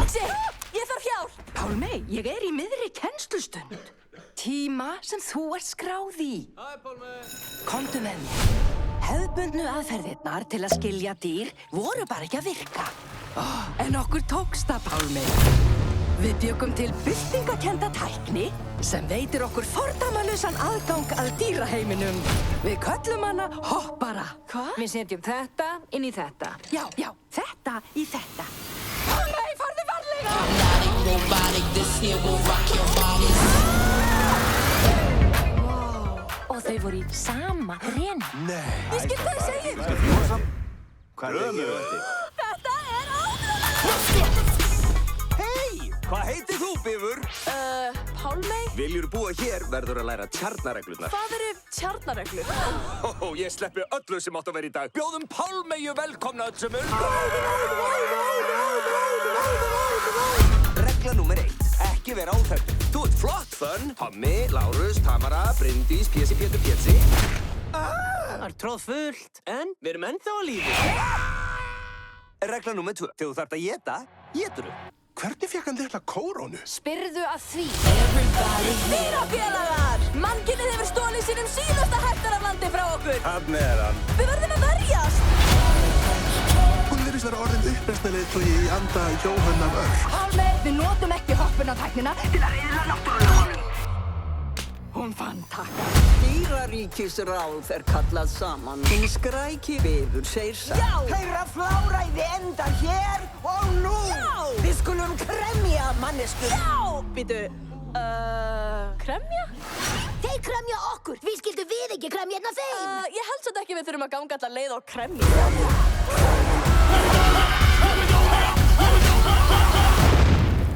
Shit, ég þarf hjálp. Pálmey, ég í miðri kennslustund. Tíma sem þú skráð í. Hæ, Pálmey. Komdu með mér. Hefðbundnu aðferðirnar til að skilja dýr voru bara ekki að virka. En okkur tókst það, Pálmey. Við bjögum til byltingakennda tækni sem veitir okkur fordæmalausan aðgang að dýraheiminum. Við köllum hana hoppara. Hvað? Við setjum þetta inn í þetta. Já, þetta í þetta. Pálmey, farðu varlega! Og þau voru í sama reni. Nei. Ég skil hvað þið segir. Hvað er þetta? Þetta er ótrúlega. Hei, hvað heitir þú, Bifur? Pálmey, Viljur búa hér verður að læra tjarnareglurnar. hvað eru tjarnareglur? Ég sleppi öllu sem átt að vera í dag. Bjóðum Pálmeyju velkomna öllsumul. Regla númer 1. Ekki vera óþekkur. Þú ert flott, Fönn. Tommi, Lárus, Tamara, Bryndís, Pési, Pétur, Pési. Það er tróð fullt, en við erum ennþá á lífi. Regla númer 2. Þegar þú þarft að éta, éturðu. Hvernig fékk hann litla kórónu? Spyrðu að því. Dýrafélagar! Mannkynið hefur stolið sínum síðasta hektaraflandi frá okkur. Hann er hann. Við verðum að verjast. Hún virðist vera orðin uppreisnarleiðtogi í anda Jóhannar Örk. Pálmey, við notum ekki hoppunatæknina til að riðla náttúrulögunum. Hún fann takka. Dýraríkisráð kallað saman. Hinn skræki Bifur segir satt. Já! Þeirra fláræði enda hér og nú! Já! Við skulum kremja manneskur. Já! Býtu, kremja? Þeir kremja okkur, við skildum við ekki kremja hérna þeim. Ég held samt ekki við þurfum að ganga alla leið og kremja.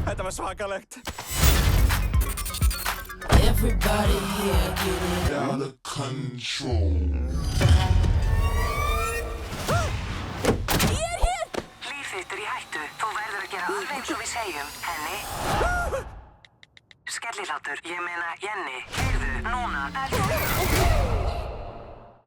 Þetta var svakalegt. Everybody here getting Out of control. Ég er hér! Líf þitt í hættu. Þú verður að gera alveg eins og við segjum, Henni. Skellihlátur, ég meina Jenny. Heyrðu, núna.